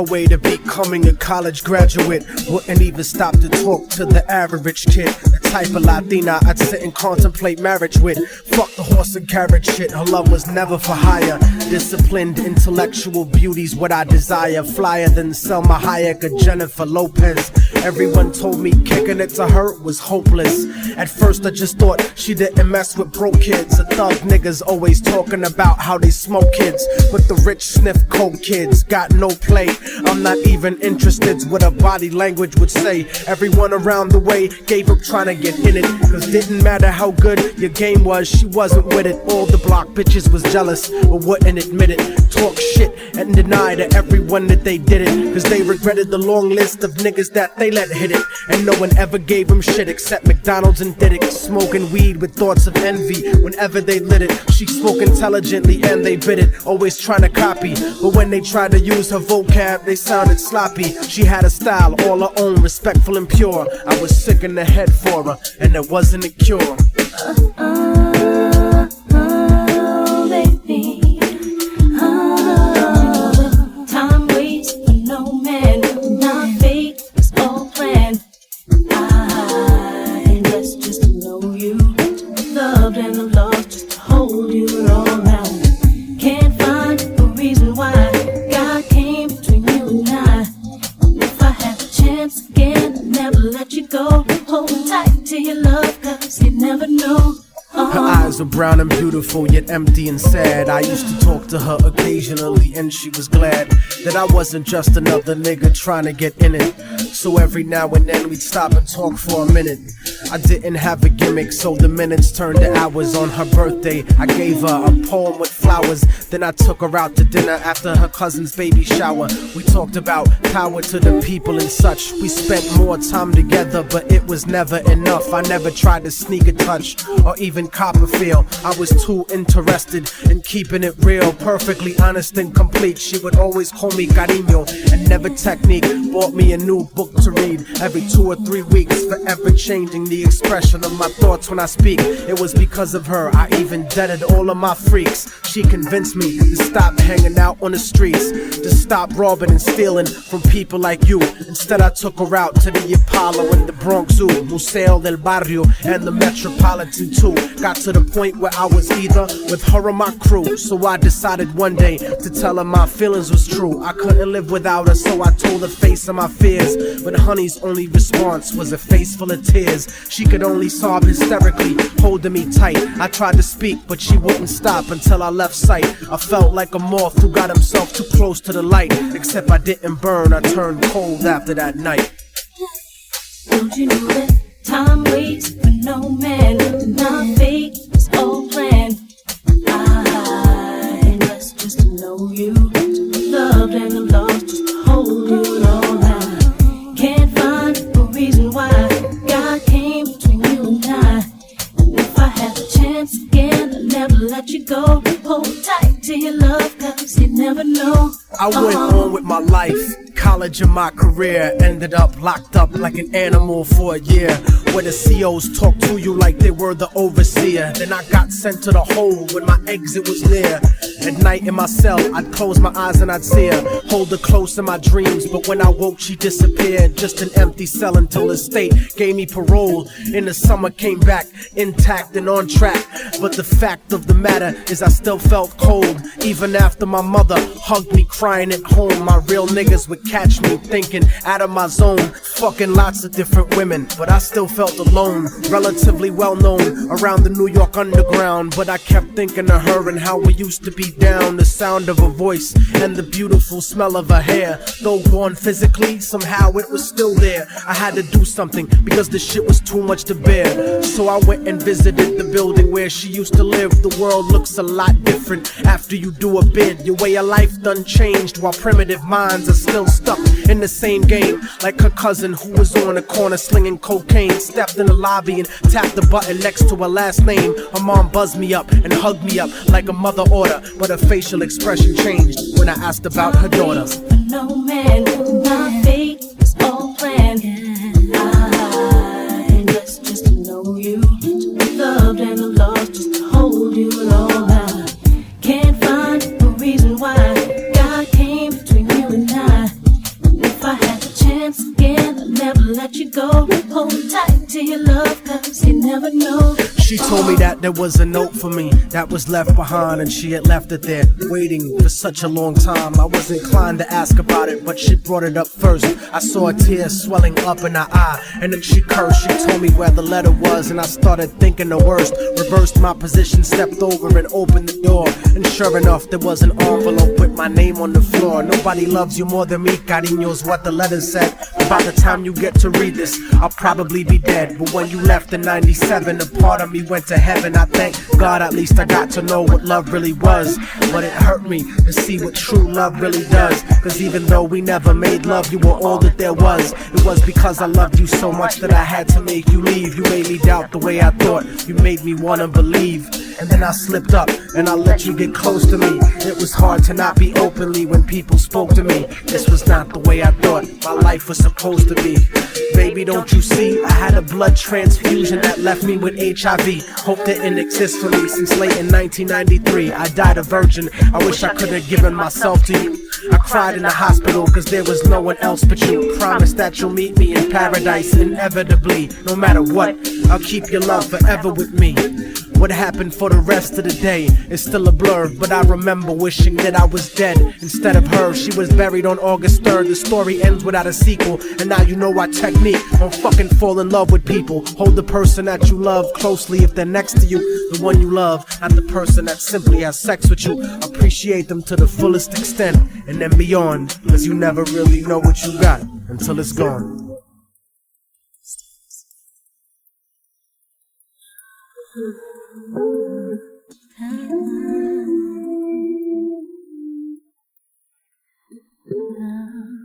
her way to becoming a college graduate. Wouldn't even stop to talk to the average kid. The type of Latina I'd sit and contemplate marriage with. Fuck the horse and carriage shit, her love was never for hire. Disciplined, intellectual beauty's what I desire. Flyer than Selma Hayek or Jennifer Lopez. Everyone told me kicking it to her was hopeless. At first I just thought she didn't mess with broke kids. The thug niggas always talking about how they smoke kids, but the rich sniff coke kids. Got no play, I'm not even interested what her body language would say. Everyone around the way gave up trying to get in it, cause didn't matter how good your game was, she wasn't with it. All the block bitches was jealous, but wouldn't admit it. Talk shit and deny to everyone that they did it, cause they regretted the long list of niggas that they let hit it. And no one ever gave them shit except McDonald's and Diddick. Smoking weed with thoughts of envy whenever they lit it. She spoke intelligently and they bit it, always trying to copy, but when they tried to use her vocab they sounded sloppy. She had a style all her own, respectful and pure. I was sick in the head for her and there wasn't a cure. Time waits for no man, not fake, it's all planned. I guess just to know you, to be loved and the love just to hold you all around. Can't find a reason why God came between you and I. If I had the chance again, I'd never let you go. Hold tight to your love, cause you never know. Her eyes were brown and beautiful, yet empty and sad. I used to talk to her occasionally, and she was glad that I wasn't just another nigga trying to get in it. So every now and then we'd stop and talk for a minute. I didn't have a gimmick, so the minutes turned to hours. On her birthday, I gave her a poem with flowers. Then I took her out to dinner after her cousin's baby shower. We talked about power to the people and such. We spent more time together, but it was never enough. I never tried to sneak a touch or even cop a feel. I was too interested in keeping it real, perfectly honest and complete. She would always call me cariño and never technique. Bought me a new book to read every 2 or 3 weeks, forever changing the expression of my thoughts when I speak. It was because of her I even deaded all of my freaks. She convinced me to stop hanging out on the streets, to stop robbing and stealing from people like you. Instead I took her out to the Apollo and the Bronx Zoo, Museo del Barrio and the Metropolitan too. Got to the point where I was either with her or my crew. So I decided one day to tell her my feelings was true. I couldn't live without her, so I told her face of my fears. But honey's only response was a face full of tears. She could only sob hysterically, holding me tight. I tried to speak, but she wouldn't stop until I left sight. I felt like a moth who got himself too close to the light. Except I didn't burn, I turned cold after that night. Don't you know that time waits for no man, not fake, it's all planned. I guess just to know you, to be loved and the lost, just to hold you all around. Can't find a reason why God came between you and I. And if I had the chance again, I'd never let you go. Hold tight to your love, cause you never know. I went on with my life, college and my career. Ended up locked up like an animal for a year, where the COs talk to you like they were the overseer. Then I got sent to the hole when my exit was near. At night in my cell, I'd close my eyes and I'd see her, hold her close in my dreams. But when I woke, she disappeared. Just an empty cell until the state gave me parole. In the summer, came back intact and on track. But the fact of the matter is I still felt cold. Even after my mother hugged me crying at home, my real niggas would catch me thinking out of my zone, fucking lots of different women. But I still felt alone, relatively well known around the New York underground. But I kept thinking of her and how we used to be down. The sound of her voice and the beautiful smell of her hair. Though gone physically, somehow it was still there. I had to do something because the shit was too much to bear. So I went and visited the building where she used to live. The world looks a lot different after you do a bid. Your way of life done changed, while primitive minds are still stuck in the same game. Like her cousin who was on the corner slinging cocaine, stepped in the lobby and tapped the button next to her last name. Her mom buzzed me up and hugged me up like a mother order, but her facial expression changed when I asked about her daughter. No man, not fake, it's all planned. I guess just to know you, to be loved and the lost, just to hold you all around. Can't find a reason why God came between you and I. me that there was a note for me that was left behind, and she had left it there, waiting for such a long time. I was inclined to ask about it, but she brought it up first. I saw a tear swelling up in her eye, and then she cursed. She told me where the letter was, and I started thinking the worst. Reversed my position, stepped over and opened the door, and sure enough, there was an envelope with my name on the floor. Nobody loves you more than me, cariño's what the letter said. By the time you get to read this, I'll probably be dead. But when you left in 97, a part of me went to heaven. I thank God at least I got to know what love really was. But it hurt me to see what true love really does. Cause even though we never made love, you were all that there was. It was because I loved you so much that I had to make you leave. You made me doubt the way I thought, you made me wanna believe. And then I slipped up and I let you get close to me. It was hard to not be openly when people spoke to me. This was not the way I thought my life was supposed to be. Baby, don't you see? I had a blood transfusion that left me with HIV. Hope didn't exist for me since late in 1993. I died a virgin, I wish I could have given myself to you. I cried in the hospital cause there was no one else but you. Promise that you'll meet me in paradise inevitably. No matter what, I'll keep your love forever with me. What happened for the rest of the day is still a blur, but I remember wishing that I was dead instead of her. She was buried on August 3rd. The story ends without a sequel, and now you know our technique. Don't fucking fall in love with people. Hold the person that you love closely if they're next to you. The one you love, not the person that simply has sex with you. Appreciate them to the fullest extent and then beyond, cause you never really know what you got until it's gone. Ah.